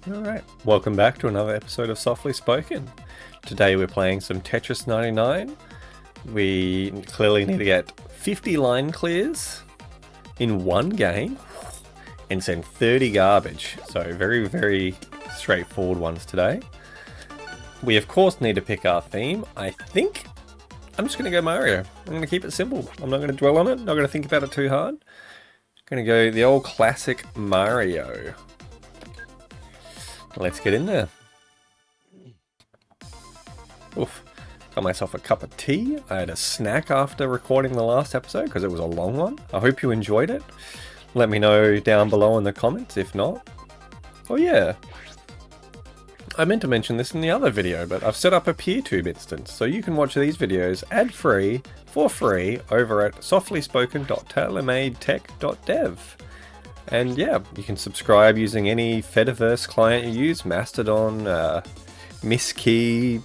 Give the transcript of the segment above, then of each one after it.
Alright, welcome back to another episode of Softly Spoken. Today we're playing some Tetris99. We clearly need to get 50 line clears in one game and send 30 garbage. So very straightforward ones today. We of course need to pick our theme. I think I'm just going to go Mario. I'm going to keep it simple. I'm not going to dwell on it, not going to think about it too hard. I'm going to go the old classic Mario. Let's get in there. Oof. Got myself a cup of tea. I had a snack after recording the last episode because it was a long one. I hope you enjoyed it. Let me know down below in the comments if not. Oh yeah. I meant to mention this in the other video, but I've set up a PeerTube instance, so you can watch these videos ad-free for free over at softlyspoken.tailormadetech.dev. And yeah, you can subscribe using any Fediverse client you use, Mastodon, Misskey.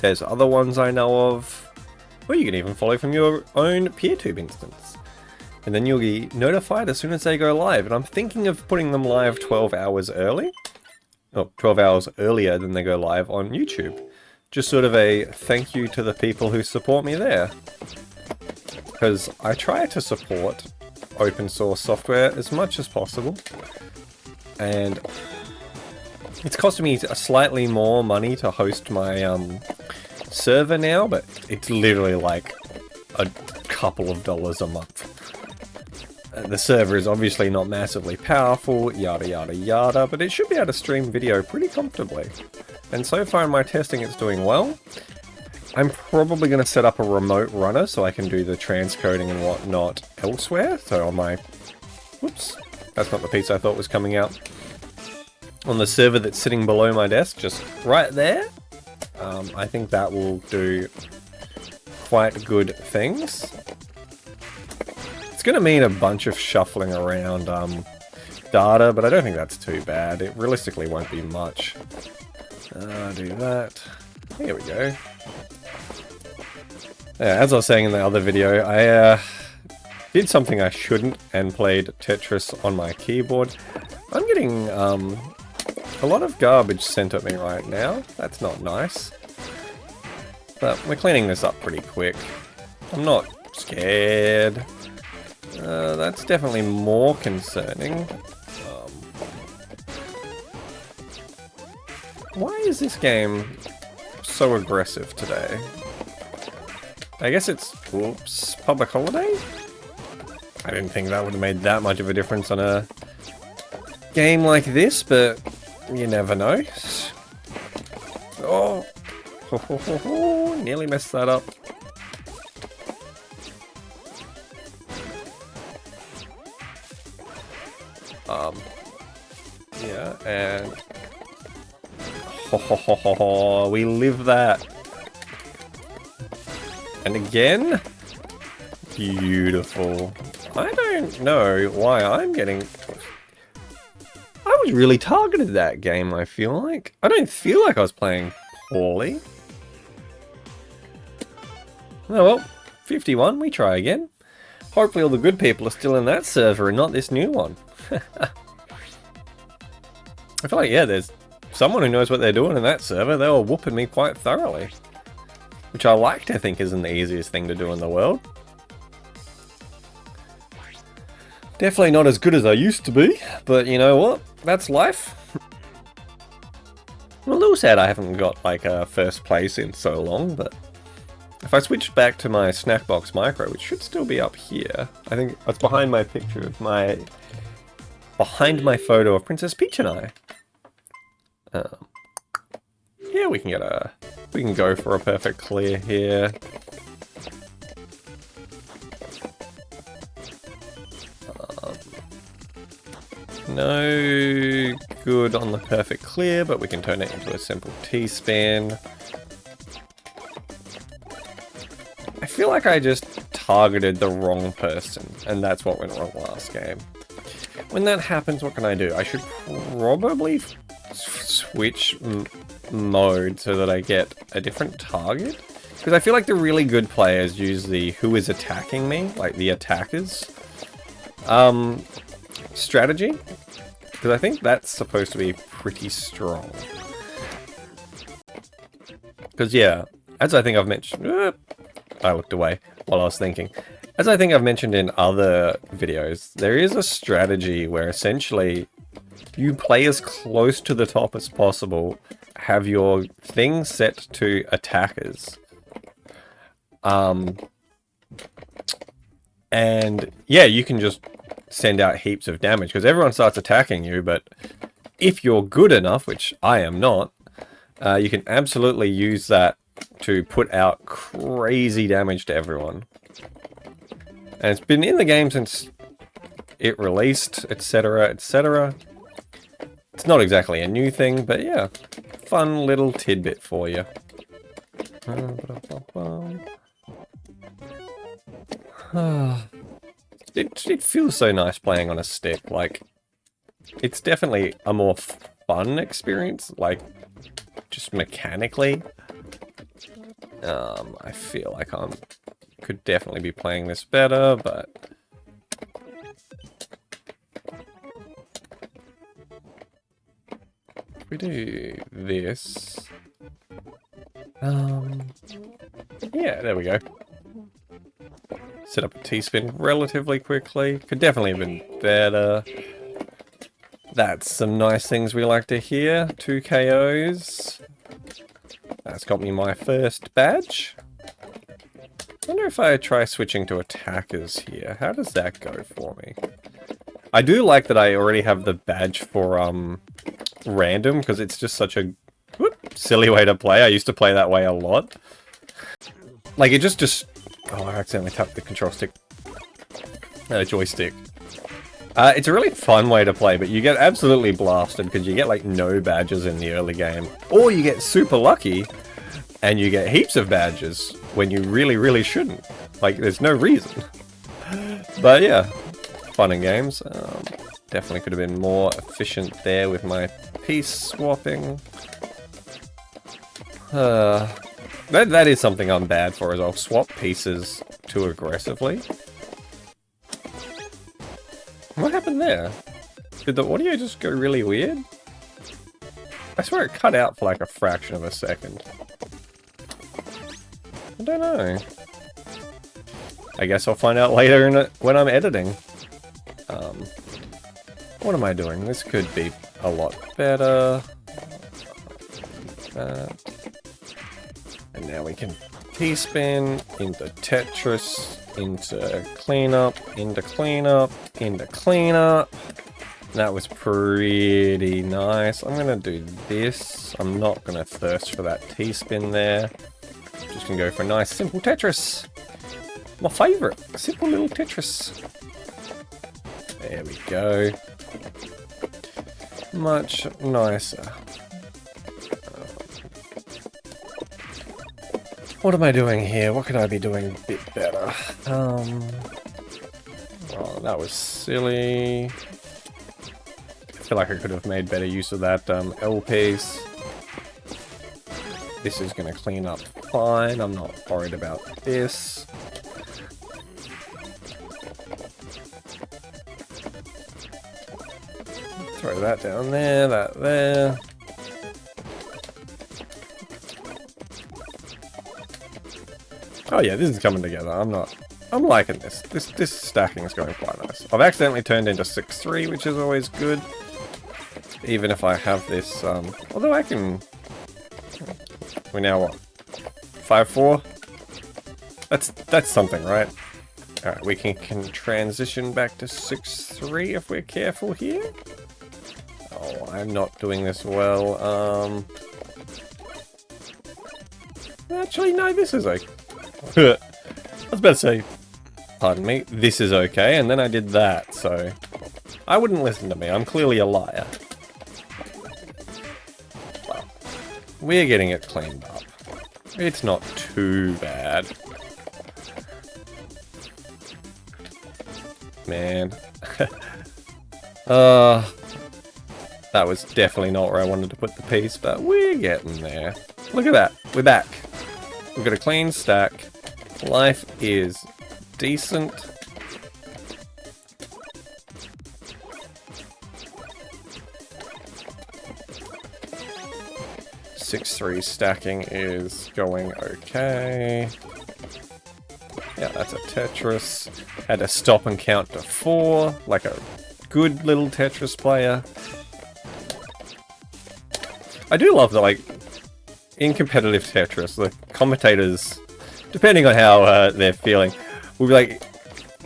There's other ones I know of. Or you can even follow from your own PeerTube instance. And then you'll be notified as soon as they go live. And I'm thinking of putting them live 12 hours early. Oh, 12 hours earlier than they go live on YouTube. Just sort of a thank you to the people who support me there. Because I try to support open source software as much as possible, and it's costing me slightly more money to host my server now, but it's literally like a couple of dollars a month. The server is obviously not massively powerful, yada yada yada, but it should be able to stream video pretty comfortably, and so far in my testing it's doing well. I'm probably going to set up a remote runner so I can do the transcoding and whatnot elsewhere. So on my... Whoops. That's not the piece I thought was coming out. On the server that's sitting below my desk, just right there. I think that will do quite good things. It's going to mean a bunch of shuffling around data, but I don't think that's too bad. It realistically won't be much. Do that. Here we go. Yeah, as I was saying in the other video, I did something I shouldn't and played Tetris on my keyboard. I'm getting a lot of garbage sent at me right now. That's not nice. But we're cleaning this up pretty quick. I'm not scared. That's definitely more concerning. Why is this game so aggressive today? I guess it's, whoops, public holiday? I didn't think that would have made that much of a difference on a game like this, but you never know. Oh, nearly messed that up. Yeah, and we live that. And again, beautiful. I don't know why I'm getting... I was really targeted that game, I feel like. I don't feel like I was playing poorly. Oh well, 51, we try again. Hopefully all the good people are still in that server and not this new one. I feel like, yeah, there's someone who knows what they're doing in that server. They were whooping me quite thoroughly. Which I like to think isn't the easiest thing to do in the world. Definitely not as good as I used to be, but you know what? That's life. I'm a little sad I haven't got like a first place in so long, but if I switch back to my Snackbox Micro, which should still be up here, I think it's behind my picture of my... behind my photo of Princess Peach and I. Yeah, we can get a... we can go for a perfect clear here. No good on the perfect clear, but we can turn it into a simple T-spin. I feel like I just targeted the wrong person, and that's what went wrong last game. When that happens, what can I do? I should probably switch mode so that I get a different target. Because I feel like the really good players use the who is attacking me, like the attackers, strategy. Because I think that's supposed to be pretty strong. Because, yeah, as I think I've mentioned... I looked away while I was thinking. As I think I've mentioned in other videos, there is a strategy where essentially you play as close to the top as possible, have your thing set to attackers. And yeah, you can just send out heaps of damage because everyone starts attacking you, but if you're good enough, which I am not, you can absolutely use that to put out crazy damage to everyone. And it's been in the game since it released, etc, etc. It's not exactly a new thing, but yeah, fun little tidbit for you. It feels so nice playing on a stick. Like, it's definitely a more fun experience, like, just mechanically. I feel like could definitely be playing this better, but if we do this, yeah, there we go. Set up a T-spin relatively quickly. Could definitely have been better. That's some nice things we like to hear. 2 KOs. That's got me my first badge. I wonder if I try switching to attackers here. How does that go for me? I do like that I already have the badge for random, because it's just such a silly way to play. I used to play that way a lot. Like, it just... Oh, I accidentally tapped the control stick. Joystick. It's a really fun way to play, but you get absolutely blasted because you get, like, no badges in the early game. Or you get super lucky, and you get heaps of badges when you really, really shouldn't. Like, there's no reason. But yeah, fun in games. Definitely could have been more efficient there with my piece swapping. That is something I'm bad for, is I'll swap pieces too aggressively. What happened there? Did the audio just go really weird? I swear it cut out for like a fraction of a second. I don't know. I guess I'll find out later when I'm editing. What am I doing? This could be a lot better. And now we can T-spin into Tetris, into cleanup, into cleanup, into cleanup. That was pretty nice. I'm going to do this. I'm not going to thirst for that T-spin there. Just going to go for a nice simple Tetris. My favourite. Simple little Tetris. There we go. Much nicer. What am I doing here? What could I be doing a bit better? Oh, that was silly. I feel like I could have made better use of that L piece. This is going to clean up fine. I'm not worried about this. Throw that down there, that there. Oh yeah, this is coming together. I'm liking this. This stacking is going quite nice. I've accidentally turned into 6-3, which is always good. Even if I have this, although I can... We're now what? 5-4? That's something, right? Alright, we can transition back to 6-3 if we're careful here. Oh, I'm not doing this well. Actually, no, this is okay. I was about to say, pardon me, this is okay, and then I did that, so... I wouldn't listen to me, I'm clearly a liar. Well, we're getting it cleaned up. It's not too bad. Man. That was definitely not where I wanted to put the piece, but we're getting there. Look at that, we're back. We've got a clean stack. Life is decent. 6-3 stacking is going okay. Yeah, that's a Tetris. Had to stop and count to 4, like a good little Tetris player. I do love that, like, in competitive Tetris, the commentators, depending on how they're feeling, will be like,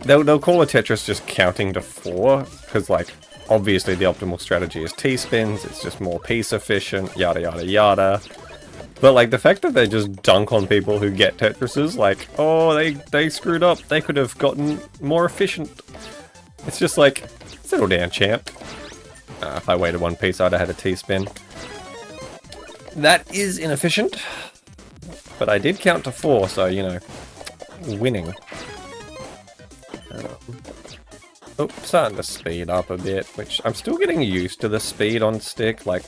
they'll call a Tetris just counting to 4, because, like, obviously the optimal strategy is T-spins, it's just more piece efficient, yada yada yada. But, like, the fact that they just dunk on people who get Tetrises, like, oh, they screwed up, they could have gotten more efficient. It's just like, settle down, champ. If I waited one piece, I'd have had a T-spin. That is inefficient. But I did count to 4, so, you know, winning. Oh, starting to speed up a bit, which I'm still getting used to the speed on stick, like...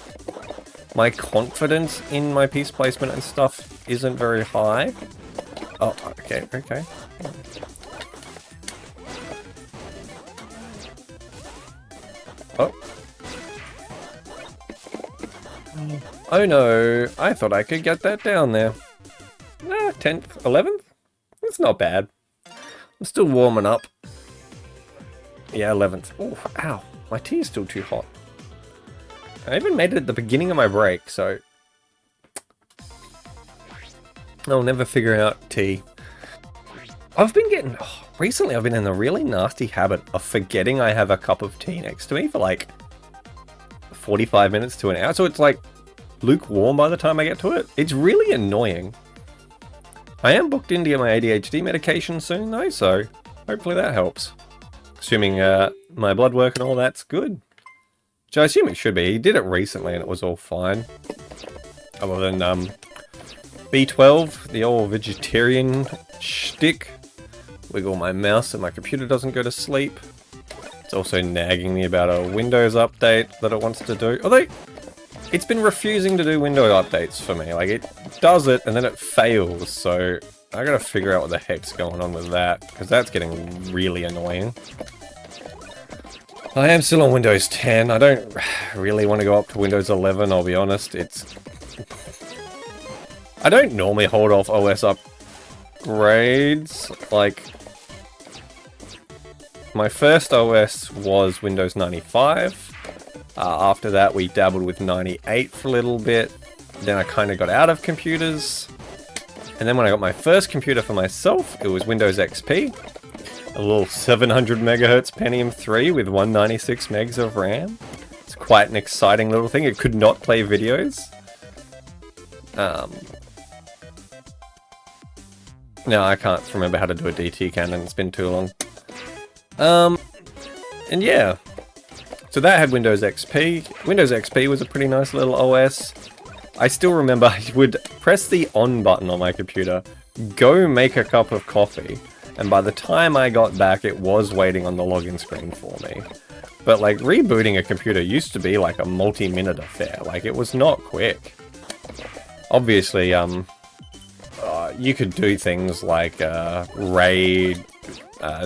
My confidence in my piece placement and stuff isn't very high. Oh, okay, okay. Oh. Oh no, I thought I could get that down there. 10th, 11th? It's not bad. I'm still warming up. Yeah, 11th. Oh, ow. My tea is still too hot. I even made it at the beginning of my break, so... I'll never figure out tea. I've been getting... Oh, recently I've been in a really nasty habit of forgetting I have a cup of tea next to me for like 45 minutes to an hour, so it's like lukewarm by the time I get to it. It's really annoying. I am booked into get my ADHD medication soon though, so hopefully that helps. Assuming my blood work and all that's good. Which I assume it should be. He did it recently and it was all fine. Other than B12, the old vegetarian shtick. Wiggle my mouse so my computer doesn't go to sleep. It's also nagging me about a Windows update that it wants to do. Although, it's been refusing to do Windows updates for me. Like, it does it and then it fails. So, I gotta figure out what the heck's going on with that. Because that's getting really annoying. I am still on Windows 10. I don't really want to go up to Windows 11, I'll be honest. I don't normally hold off OS upgrades. Like, my first OS was Windows 95. After that, we dabbled with 98 for a little bit. Then I kind of got out of computers. And then when I got my first computer for myself, it was Windows XP. A little 700 megahertz Pentium 3 with 196 megs of RAM. It's quite an exciting little thing. It could not play videos. No, I can't remember how to do a DT cannon. It's been too long. And yeah. So that had Windows XP. Windows XP was a pretty nice little OS. I still remember I would press the on button on my computer, go make a cup of coffee, and by the time I got back, it was waiting on the login screen for me. But, like, rebooting a computer used to be, like, a multi-minute affair. Like, it was not quick. Obviously, you could do things like, RAID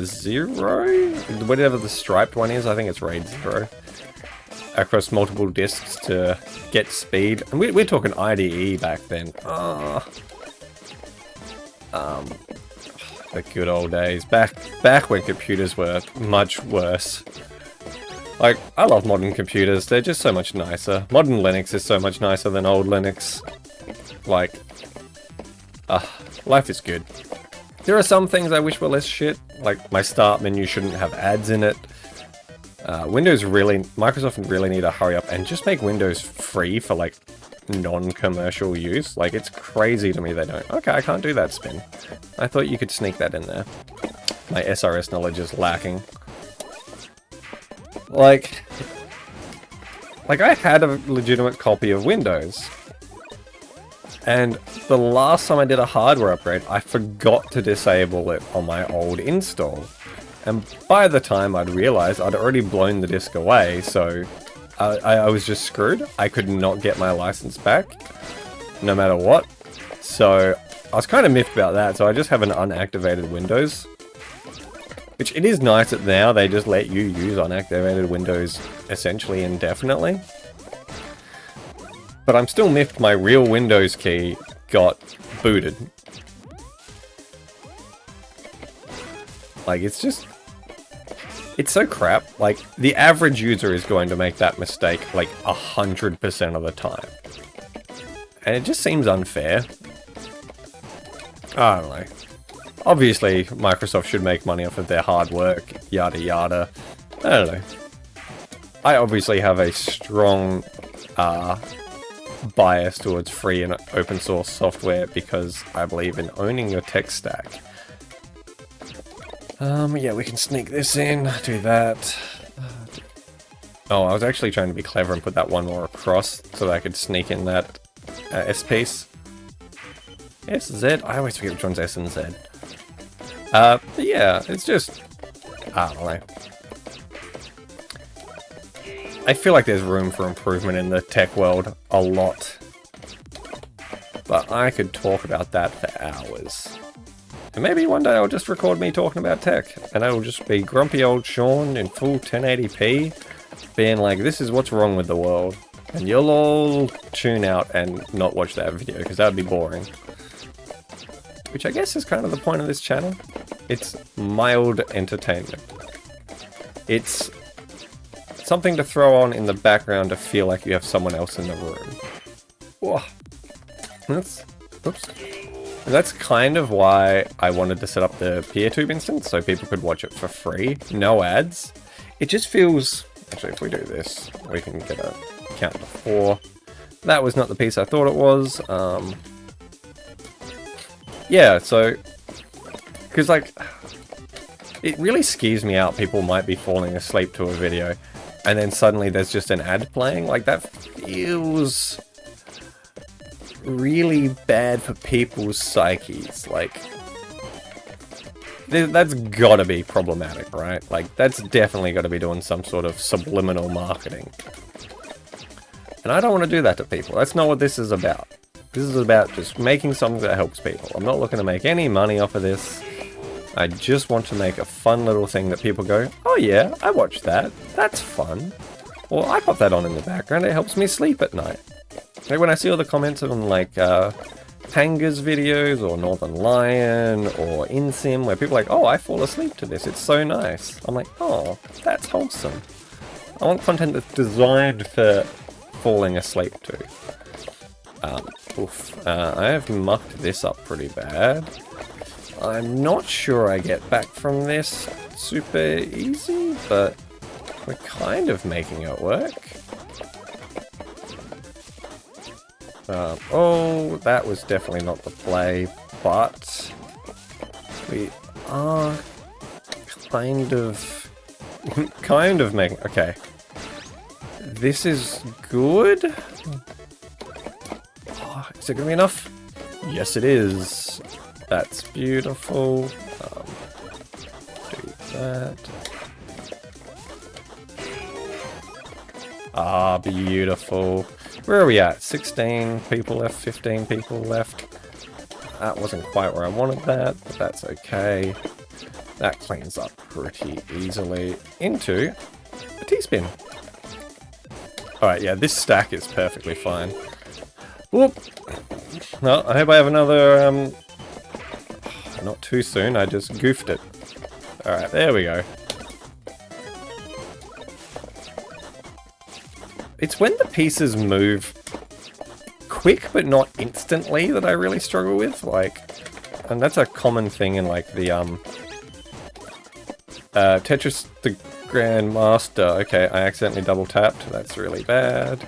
0? Whatever the striped one is, I think it's RAID 0. Across multiple disks to get speed. And we're talking IDE back then. The good old days. Back when computers were much worse. Like, I love modern computers. They're just so much nicer. Modern Linux is so much nicer than old Linux. Like, life is good. There are some things I wish were less shit. Like, my start menu shouldn't have ads in it. Microsoft really need to hurry up and just make Windows free for, like, non-commercial use. Like, it's crazy to me they don't. Okay, I can't do that spin. I thought you could sneak that in there. My SRS knowledge is lacking. Like I had a legitimate copy of Windows. And the last time I did a hardware upgrade, I forgot to disable it on my old install. And by the time I'd realized, I'd already blown the disk away, so I was just screwed. I could not get my license back, no matter what. So I was kind of miffed about that, so I just have an unactivated Windows. Which, it is nice that now they just let you use unactivated Windows essentially indefinitely. But I'm still miffed my real Windows key got booted. Like, it's just... It's so crap. Like, the average user is going to make that mistake, like, 100% of the time. And it just seems unfair. I don't know. Obviously, Microsoft should make money off of their hard work, yada yada. I don't know. I obviously have a strong bias towards free and open source software because I believe in owning your tech stack. Yeah, we can sneak this in, do that. Oh, I was actually trying to be clever and put that one more across so that I could sneak in that S piece. SZ? I always forget which one's S and Z. But yeah, it's just... I don't know. I feel like there's room for improvement in the tech world a lot. But I could talk about that for hours. And maybe one day I'll just record me talking about tech. And it'll just be grumpy old Sean in full 1080p. Being like, this is what's wrong with the world. And you'll all tune out and not watch that video, because that would be boring. Which I guess is kind of the point of this channel. It's mild entertainment. It's something to throw on in the background to feel like you have someone else in the room. Whoa. Oops. That's kind of why I wanted to set up the PeerTube instance, so people could watch it for free. No ads. It just feels... Actually, if we do this, we can get a count to 4. That was not the piece I thought it was. Yeah, so... Because, like... It really skews me out. People might be falling asleep to a video, and then suddenly there's just an ad playing. Like, that feels... really bad for people's psyches. Like, that's gotta be problematic, right? Like, that's definitely gotta be doing some sort of subliminal marketing. And I don't want to do that to people. That's not what this is about. This is about just making something that helps people. I'm not looking to make any money off of this. I just want to make a fun little thing that people go, oh yeah, I watched that. That's fun. Or I pop that on in the background. It helps me sleep at night. Like when I see all the comments on like Panga's videos or Northern Lion or InSim where people are like, oh, I fall asleep to this, it's so nice. I'm like, oh, that's wholesome. I want content that's designed for falling asleep to. I have mucked this up pretty bad. I'm not sure I get back from this super easy, but we're kind of making it work. Oh, that was definitely not the play, but we are kind of making... Okay. This is good. Oh, is it going to be enough? Yes, it is. That's beautiful. Do that. Ah, beautiful. Where are we at? 16 people left, 15 people left. That wasn't quite where I wanted that, but that's okay. That cleans up pretty easily into a T-spin. Alright, yeah, this stack is perfectly fine. Whoop! No, I hope I have another, not too soon, I just goofed it. Alright, there we go. It's when the pieces move quick but not instantly that I really struggle with, like, and that's a common thing in like the Tetris the Grandmaster. Okay, I accidentally double tapped. That's really bad.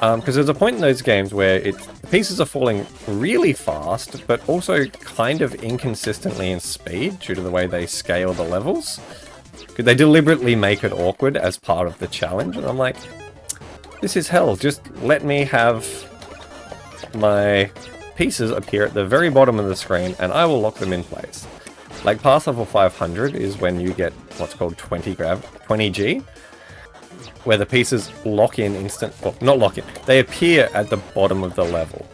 Because there's a point in those games where the pieces are falling really fast, but also kind of inconsistently in speed due to the way they scale the levels. They deliberately make it awkward as part of the challenge, and I'm like, this is hell, just let me have my pieces appear at the very bottom of the screen, and I will lock them in place. Like, pass level 500 is when you get what's called 20G, where the pieces lock in well, not lock in, they appear at the bottom of the level.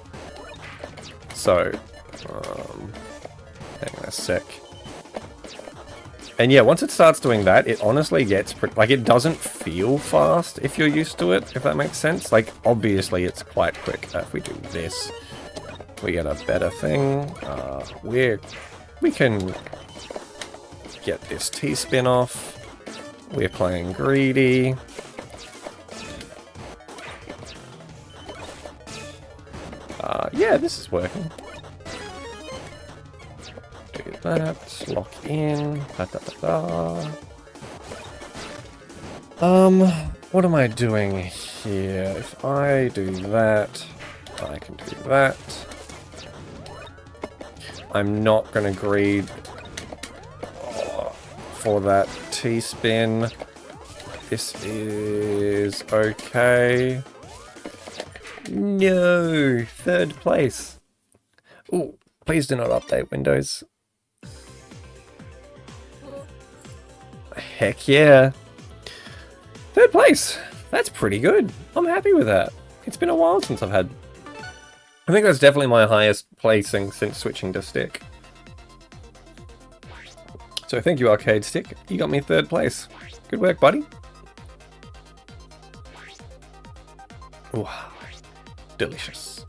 So, hang on a sec. And yeah, once it starts doing that, it honestly gets like, it doesn't feel fast if you're used to it, if that makes sense. Like, obviously it's quite quick. If we do this, we get a better thing. We can get this T-spin off. We're playing greedy. Yeah, this is working. Do that, lock in, what am I doing here? If I do that, I can do that. I'm not gonna greed for that T-spin. This is okay. No, third place. Oh, please do not update Windows. Heck yeah. Third place. That's pretty good. I'm happy with that. It's been a while since I've had... I think that's definitely my highest placing since switching to stick. So thank you, Arcade Stick. You got me third place. Good work, buddy. Ooh. Delicious.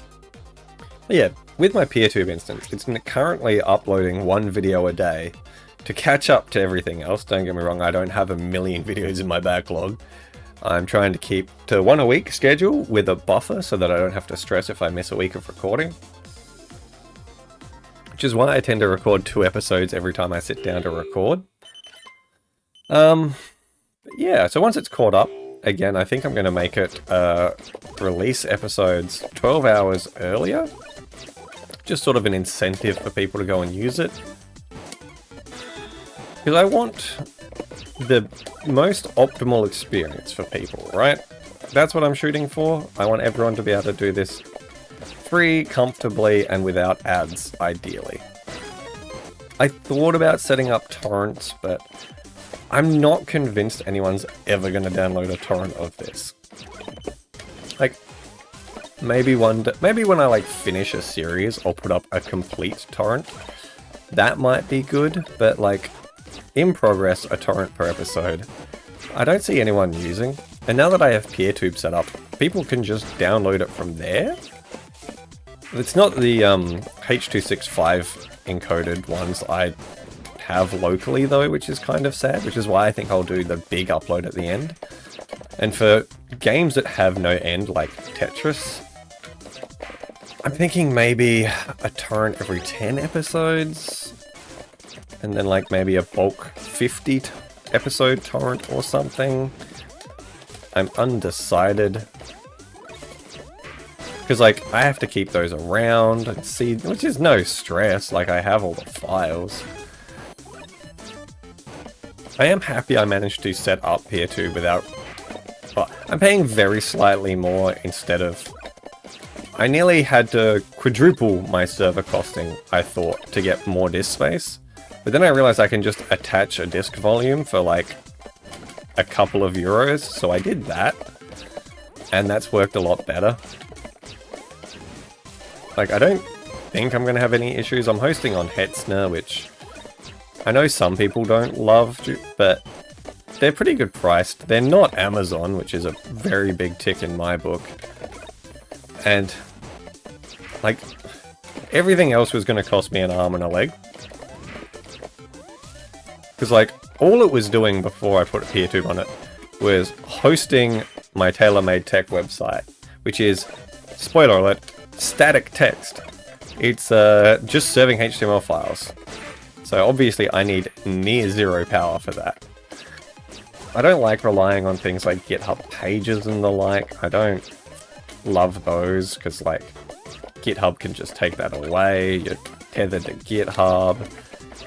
But yeah, with my PeerTube instance, it's currently uploading one video a day to catch up to everything else. Don't get me wrong, I don't have a million videos in my backlog. I'm trying to keep to one a week schedule with a buffer so that I don't have to stress if I miss a week of recording. Which is why I tend to record 2 episodes every time I sit down to record. Yeah, so once it's caught up, again, I think I'm going to make it release episodes 12 hours earlier. Just sort of an incentive for people to go and use it. Because I want the most optimal experience for people, right? That's what I'm shooting for. I want everyone to be able to do this free, comfortably, and without ads, ideally. I thought about setting up torrents, but I'm not convinced anyone's ever going to download a torrent of this. Like, maybe when I like finish a series, I'll put up a complete torrent. That might be good, but like, in progress, a torrent per episode, I don't see anyone using. And now that I have PeerTube set up, people can just download it from there. It's not the H.265 encoded ones I have locally though, which is kind of sad, which is why I think I'll do the big upload at the end. And for games that have no end, like Tetris, I'm thinking maybe a torrent every 10 episodes, and then like maybe a bulk 50 episode torrent or something. I'm undecided. Because like, I have to keep those around and see, which is no stress, like I have all the files. I am happy I managed to set up PeerTube without... Well, I'm paying very slightly more instead of... I nearly had to quadruple my server costing, I thought, to get more disk space. But then I realized I can just attach a disk volume for like a couple of euros, so I did that. And that's worked a lot better. Like, I don't think I'm going to have any issues. I'm hosting on Hetzner, which... I know some people don't love, but they're pretty good priced. They're not Amazon, which is a very big tick in my book. And, like, everything else was going to cost me an arm and a leg. Because, like, all it was doing before I put PeerTube on it was hosting my TaylorMade Tech website, which is, spoiler alert, static text. It's just serving HTML files. So obviously I need near zero power for that. I don't like relying on things like GitHub pages and the like. I don't love those because like GitHub can just take that away. You're tethered to GitHub.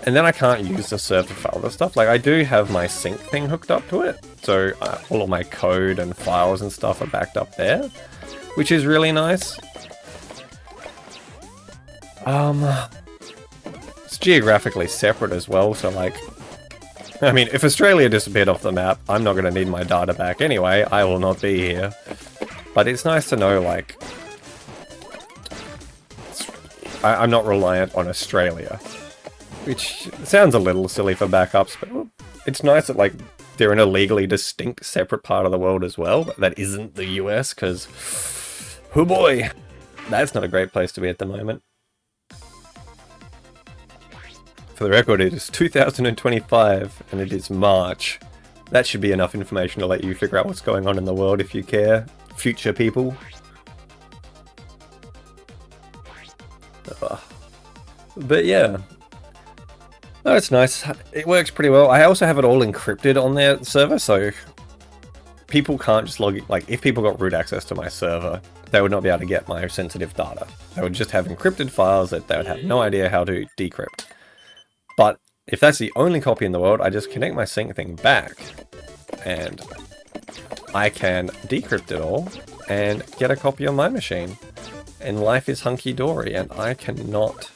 And then I can't use the server for other stuff. Like I do have my sync thing hooked up to it. So all of my code and files and stuff are backed up there, which is really nice. It's geographically separate as well, so like, I mean, if Australia disappeared off the map, I'm not going to need my data back anyway, I will not be here. But it's nice to know, like, I'm not reliant on Australia. which sounds a little silly for backups, but it's nice that like they're in a legally distinct separate part of the world as well, but that isn't the US, because oh boy, that's not a great place to be at the moment. For the record, it is 2025 and it is March. That should be enough information to let you figure out what's going on in the world if you care, future people. But yeah. Oh, it's nice. It works pretty well. I also have it all encrypted on their server, so people can't just log in. Like, if people got root access to my server, they would not be able to get my sensitive data. They would just have encrypted files that they would have no idea how to decrypt. But if that's the only copy in the world, I just connect my sync thing back, and I can decrypt it all and get a copy on my machine. And life is hunky-dory, and I cannot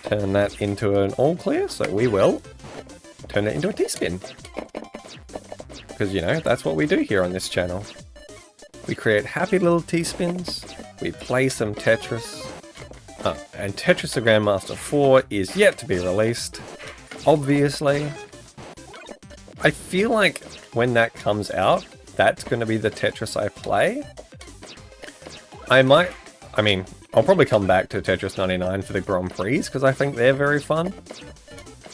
turn that into an all clear, so we will turn it into a T-spin. Because, you know, that's what we do here on this channel. We create happy little T-spins, we play some Tetris, and Tetris the Grandmaster 4 is yet to be released, obviously. I feel like when that comes out, that's going to be the Tetris I play. I'll probably come back to Tetris99 for the Grand Prix, because I think they're very fun.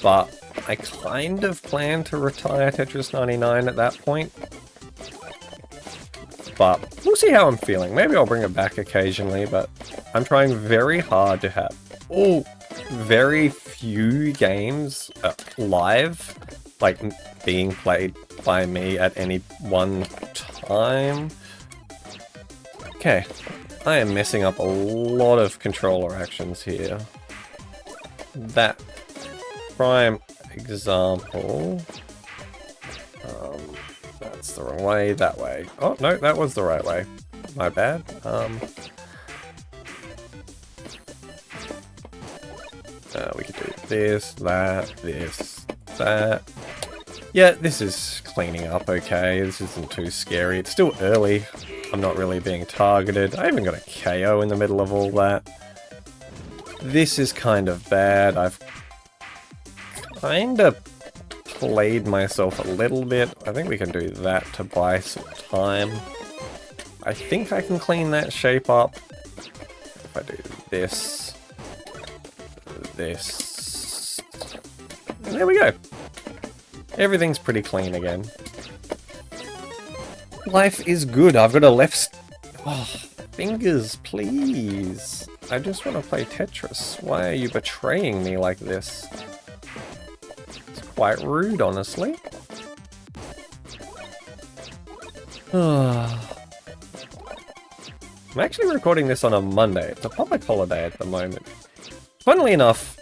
But I kind of plan to retire Tetris99 at that point. But we'll see how I'm feeling. Maybe I'll bring it back occasionally, but I'm trying very hard to have very few games live, like being played by me at any one time. Okay, I am messing up a lot of controller actions here. That prime example. That's the wrong way, that way. Oh, no, that was the right way. My bad. We could do this, that. Yeah, this is cleaning up okay. This isn't too scary. It's still early. I'm not really being targeted. I even got a KO in the middle of all that. This is kind of bad. I've kind of played myself a little bit. I think we can do that to buy some time. I think I can clean that shape up. If I do this. And there we go. Everything's pretty clean again. Life is good. I've got a left... Oh, fingers, please. I just want to play Tetris. Why are you betraying me like this? It's quite rude, honestly. I'm actually recording this on a Monday. It's a public holiday at the moment. Funnily enough,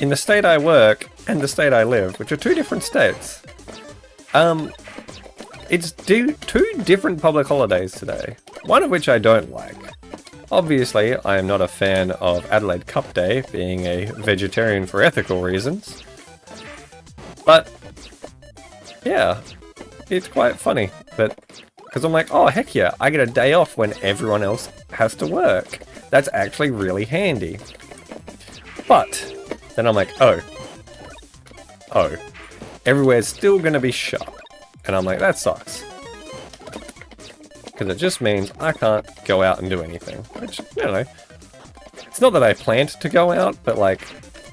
in the state I work and the state I live, which are two different states, it's two different public holidays today, one of which I don't like. Obviously, I am not a fan of Adelaide Cup Day, being a vegetarian for ethical reasons. But, yeah, it's quite funny that, because I'm like, oh heck yeah, I get a day off when everyone else has to work. That's actually really handy. But, then I'm like, oh, everywhere's still going to be shut. And I'm like, that sucks. Because it just means I can't go out and do anything. Which, you know, it's not that I planned to go out, but like,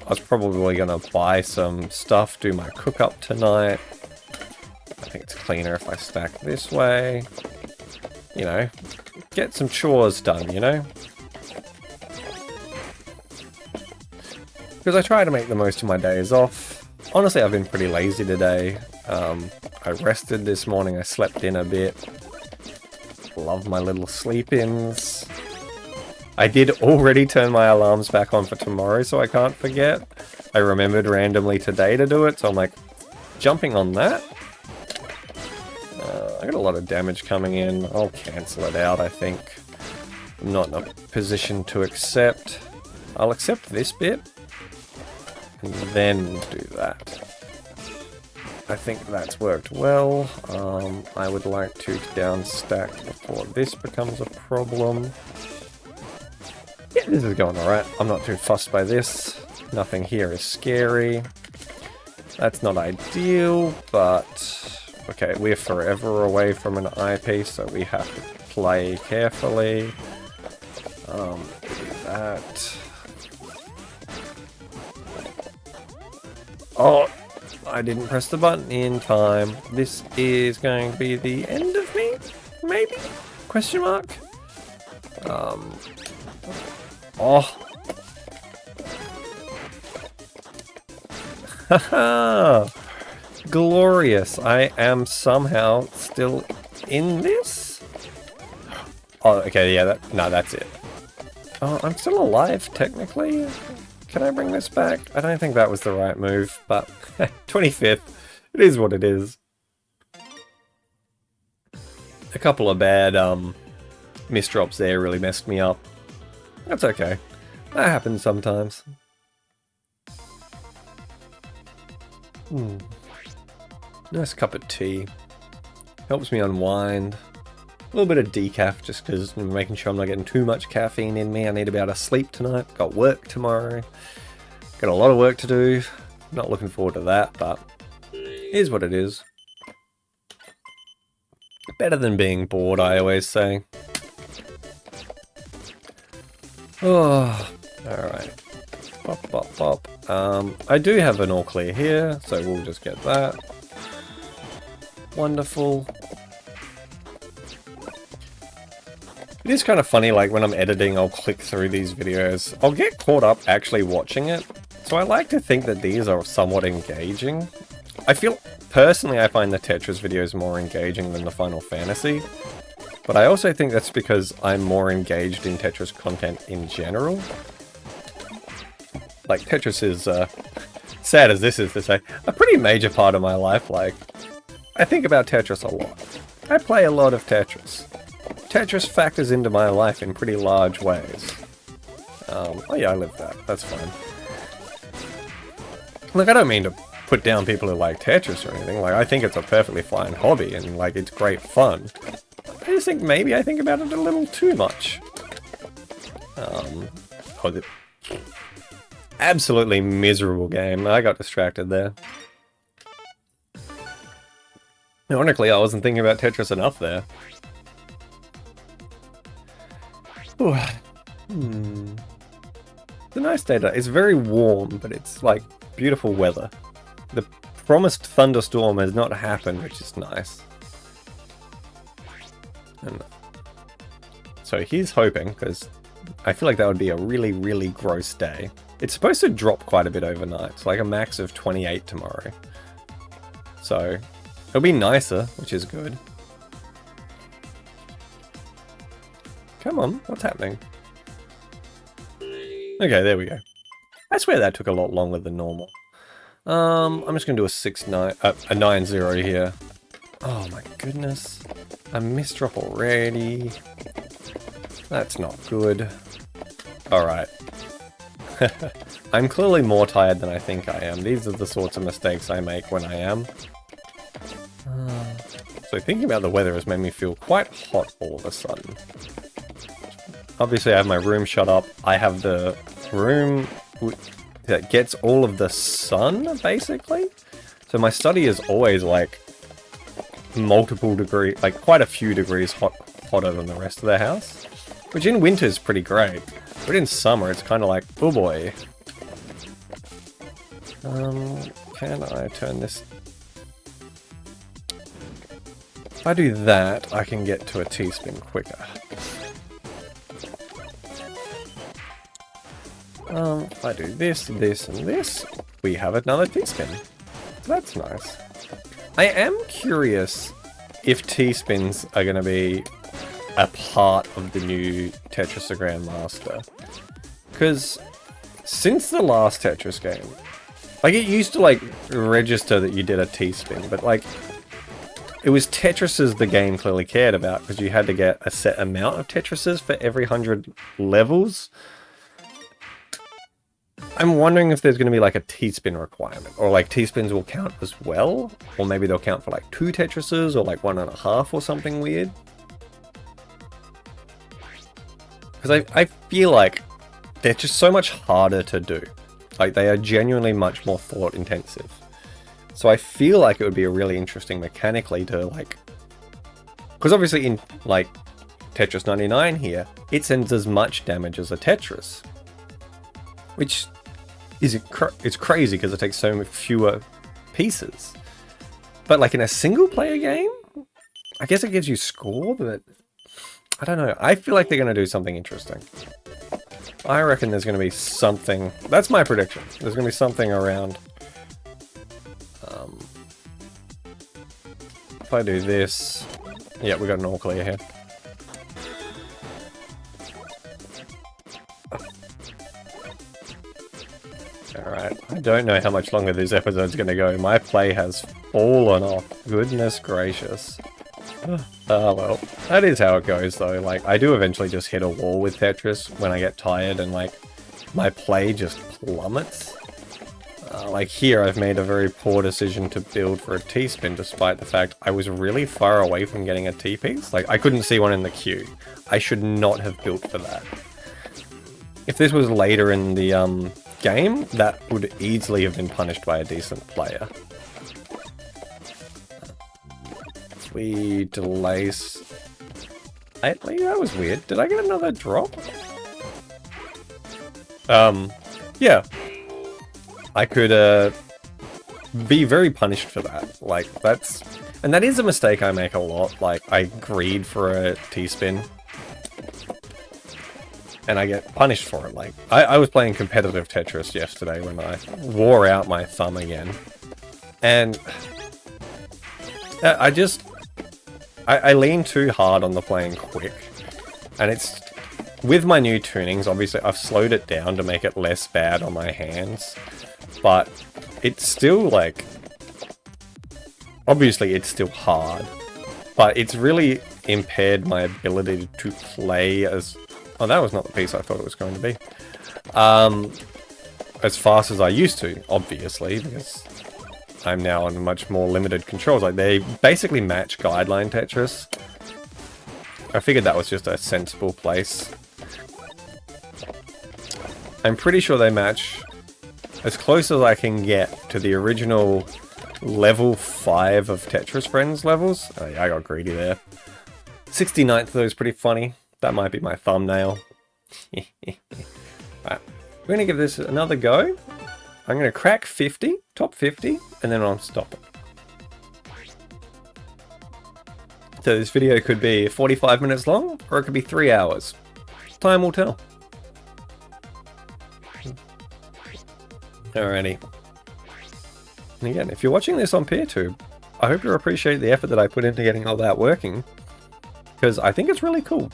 I was probably going to buy some stuff, do my cook-up tonight. I think it's cleaner if I stack this way. You know, get some chores done, you know? Because I try to make the most of my days off. Honestly, I've been pretty lazy today. I rested this morning, I slept in a bit. Love my little sleep-ins. I did already turn my alarms back on for tomorrow, so I can't forget. I remembered randomly today to do it, so I'm like, jumping on that. I got a lot of damage coming in. I'll cancel it out, I think. I'm not in a position to accept. I'll accept this bit. And then do that. I think that's worked well. I would like to downstack before this becomes a problem. Yeah, this is going alright. I'm not too fussed by this. Nothing here is scary. That's not ideal, but... Okay, we're forever away from an eyepiece, so we have to play carefully. Do that. Oh! I didn't press the button in time. This is going to be the end of me? Maybe? Question mark? Oh! Haha! Glorious. I am somehow still in this? Oh, okay, yeah, no, that's it. Oh, I'm still alive, technically. Can I bring this back? I don't think that was the right move, but 25th. It is what it is. A couple of bad misdrops there really messed me up. That's okay. That happens sometimes. Nice cup of tea. Helps me unwind. A little bit of decaf just because I'm making sure I'm not getting too much caffeine in me. I need to be able to sleep tonight. Got work tomorrow. Got a lot of work to do. Not looking forward to that, but it is what it is. Better than being bored, I always say. Oh, alright. Pop, pop, pop. I do have an all clear here, so we'll just get that. Wonderful. It is kind of funny, like when I'm editing, I'll click through these videos. I'll get caught up actually watching it. So I like to think that these are somewhat engaging. Personally, I find the Tetris videos more engaging than the Final Fantasy. But I also think that's because I'm more engaged in Tetris content in general. Like, Tetris is, sad as this is to say, a pretty major part of my life. Like, I think about Tetris a lot. I play a lot of Tetris. Tetris factors into my life in pretty large ways. Oh yeah, I live that. That's fine. Look, I don't mean to put down people who like Tetris or anything. Like, I think it's a perfectly fine hobby and, like, it's great fun. I just think maybe I think about it a little too much. Absolutely miserable game. I got distracted there. Ironically, I wasn't thinking about Tetris enough there. Ooh. It's a nice day today. It's very warm, but it's like beautiful weather. The promised thunderstorm has not happened, which is nice. And so he's hoping, because I feel like that would be a really, really gross day. It's supposed to drop quite a bit overnight. It's like a max of 28 tomorrow. So it'll be nicer, which is good. Come on, what's happening? Okay, there we go. I swear that took a lot longer than normal. I'm just gonna do a 6-9, a 9-0 here. Oh my goodness. I misdrop already. That's not good. Alright. I'm clearly more tired than I think I am. These are the sorts of mistakes I make when I am. So thinking about the weather has made me feel quite hot all of a sudden. Obviously I have my room shut up. I have the room that gets all of the sun, basically. So my study is always like multiple degrees, like quite a few degrees hotter than the rest of the house. Which in winter is pretty great. But in summer it's kind of like, oh boy. Can I turn this? If I do that, I can get to a T-spin quicker. If I do this, this, and this, we have another T-spin. So that's nice. I am curious if T-spins are going to be a part of the new Tetris Grandmaster. Because since the last Tetris game, like it used to like register that you did a T-spin, but like it was Tetrises the game clearly cared about because you had to get a set amount of Tetrises for every 100 levels. I'm wondering if there's going to be like a T-spin requirement, or like T-spins will count as well, or maybe they'll count for like 2 Tetrises or like 1.5 or something weird. Because I feel like they're just so much harder to do. Like, they are genuinely much more thought intensive. So I feel like it would be a really interesting mechanically to, like... Because obviously in, like, Tetris99 here, it sends as much damage as a Tetris. Which is it's crazy because it takes so much fewer pieces. But, like, in a single-player game, I guess it gives you score, but... I don't know. I feel like they're going to do something interesting. I reckon there's going to be something... That's my prediction. There's going to be something around... if I do this... Yeah, we got an all clear here. Alright, I don't know how much longer this episode's going to go. My play has fallen off. Goodness gracious. Oh well, that is how it goes though. Like, I do eventually just hit a wall with Tetris when I get tired and like, my play just plummets. Like here, I've made a very poor decision to build for a T-spin despite the fact I was really far away from getting a T-piece. Like, I couldn't see one in the queue. I should not have built for that. If this was later in the game, that would easily have been punished by a decent player. We delay slightly? That was weird. Did I get another drop? Yeah. I could, be very punished for that. Like, that's... And that is a mistake I make a lot. Like, I greed for a T-spin. And I get punished for it. Like, I was playing competitive Tetris yesterday when I wore out my thumb again. And... I lean too hard on the playing quick, and it's, with my new tunings, obviously I've slowed it down to make it less bad on my hands, but it's still like, obviously it's still hard, but it's really impaired my ability to play as, oh that was not the piece I thought it was going to be, as fast as I used to, obviously, because I'm now on much more limited controls. Like, they basically match guideline Tetris. I figured that was just a sensible place. I'm pretty sure they match as close as I can get to the original level 5 of Tetris Friends levels. Oh yeah, I got greedy there. 69th though is pretty funny. That might be my thumbnail. Right, we're gonna give this another go. I'm going to crack 50, top 50, and then I'll stop it. So this video could be 45 minutes long, or it could be 3 hours. Time will tell. Alrighty. And again, if you're watching this on PeerTube, I hope you appreciate the effort that I put into getting all that working, because I think it's really cool.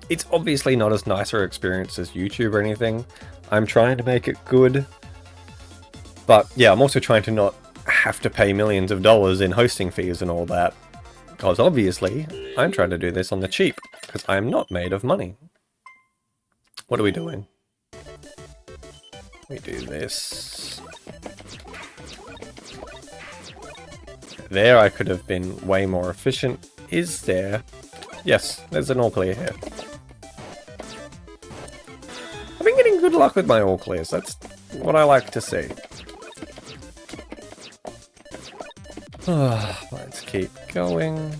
It's obviously not as nice or experience as YouTube or anything. I'm trying to make it good. But yeah, I'm also trying to not have to pay millions of dollars in hosting fees and all that. Because obviously, I'm trying to do this on the cheap. Because I am not made of money. What are we doing? We do this. There, I could have been way more efficient. Is there? Yes, there's an all clear here. I've been getting good luck with my all clears. That's what I like to see. Let's keep going.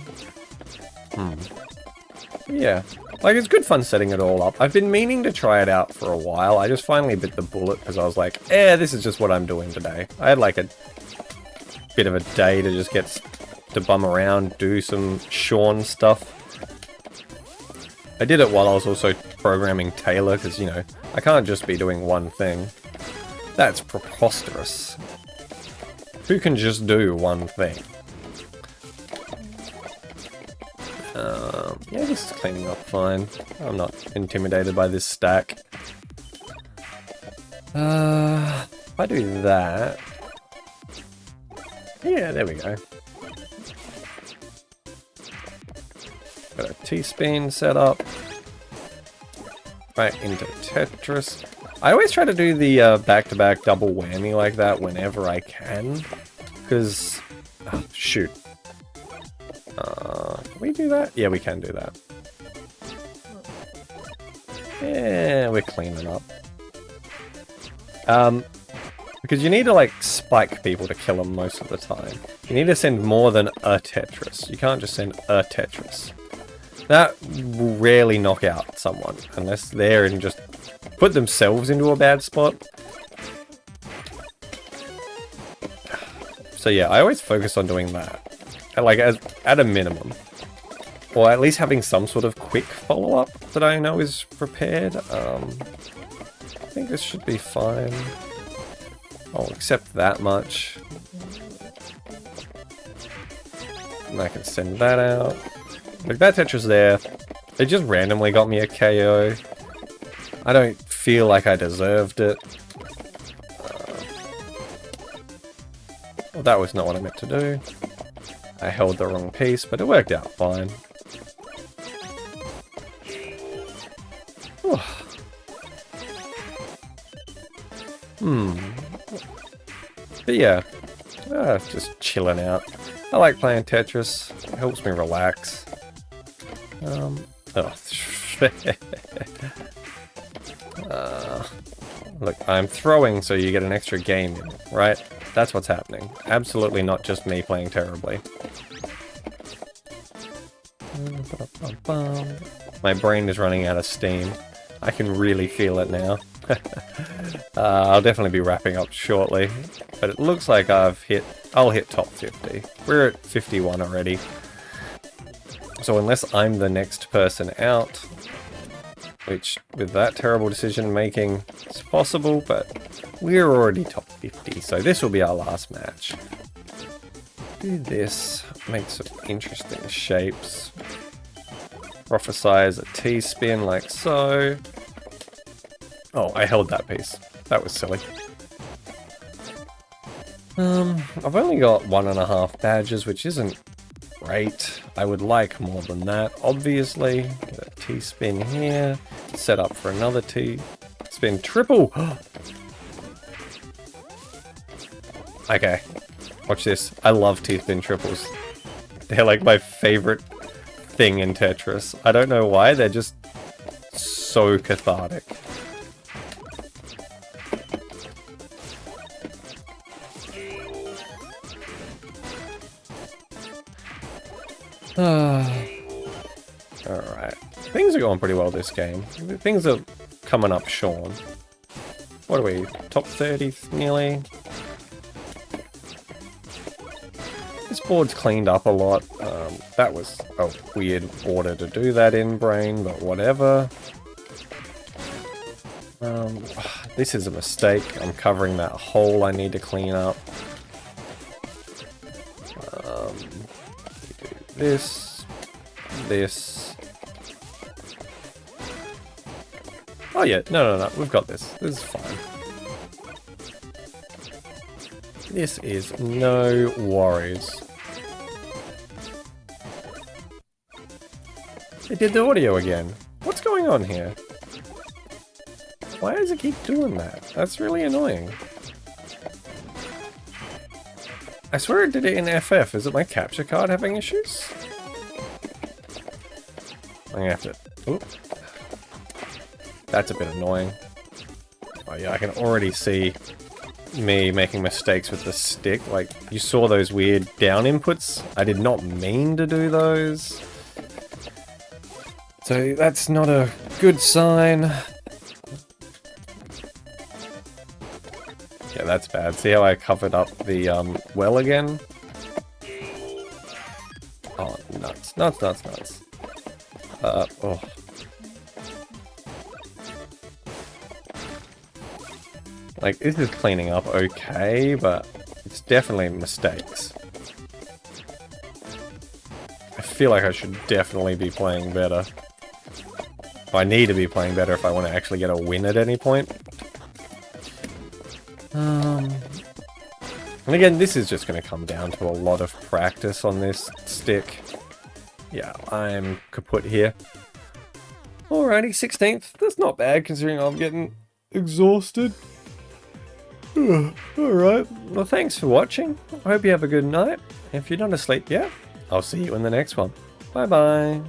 Yeah, like, it's good fun setting it all up. I've been meaning to try it out for a while. I just finally bit the bullet because I was like, this is just what I'm doing today. I had like a bit of a day to just get to bum around, do some Sean stuff. I did it while I was also programming Taylor because, you know, I can't just be doing one thing. That's preposterous. Who can just do one thing? Yeah, this is cleaning up fine. I'm not intimidated by this stack. If I do that... Yeah, there we go. Got a T-spin set up. Right into Tetris. I always try to do the back-to-back double whammy like that whenever I can. Because... Oh, shoot. Can we do that? Yeah, we can do that. Yeah, we're cleaning up. Because you need to like spike people to kill them most of the time. You need to send more than a Tetris. You can't just send a Tetris. That will rarely knock out someone unless they're in just put themselves into a bad spot. So yeah, I always focus on doing that. Like at a minimum. Or at least having some sort of quick follow-up that I know is prepared. I think this should be fine. I'll accept that much. And I can send that out. Like that Tetris there, it just randomly got me a KO. I don't feel like I deserved it. Well, that was not what I meant to do. I held the wrong piece, but it worked out fine. But yeah, just chilling out. I like playing Tetris. It helps me relax. Look, I'm throwing so you get an extra game in, right? That's what's happening. Absolutely not just me playing terribly. My brain is running out of steam. I can really feel it now. I'll definitely be wrapping up shortly, but it looks like I'll hit top 50. We're at 51 already. So unless I'm the next person out, which with that terrible decision making is possible, but we're already top 50, so this will be our last match. Do this, make some interesting shapes. Prophesize a T-spin like so. Oh, I held that piece. That was silly. I've only got 1.5 badges, which isn't great. I would like more than that, obviously. Get a T-spin here. Set up for another T-spin triple. Okay, watch this. I love T-spin triples. They're like my favorite thing in Tetris. I don't know why, they're just so cathartic. Alright. Things are going pretty well this game. Things are coming up Sean. What are we? Top 30 nearly? This board's cleaned up a lot. That was a weird order to do that in, brain, but whatever. This is a mistake. I'm covering that hole I need to clean up. This. Oh yeah, no, we've got this. This is fine. This is no worries. It did the audio again. What's going on here? Why does it keep doing that? That's really annoying. I swear it did it in FF. Is it my capture card having issues? I'm gonna have to... Oop. That's a bit annoying. Oh yeah, I can already see me making mistakes with the stick. Like, you saw those weird down inputs? I did not mean to do those. So that's not a good sign. Yeah, that's bad. See how I covered up the well again? Oh, nuts. Nuts. Oh. Like, this is cleaning up okay, but it's definitely mistakes. I feel like I should definitely be playing better. I need to be playing better if I want to actually get a win at any point. And again, this is just going to come down to a lot of practice on this stick. Yeah, I'm kaput here. Alrighty, 16th. That's not bad considering I'm getting exhausted. Alright, well thanks for watching. I hope you have a good night. If you're not asleep yet, I'll see you in the next one. Bye bye.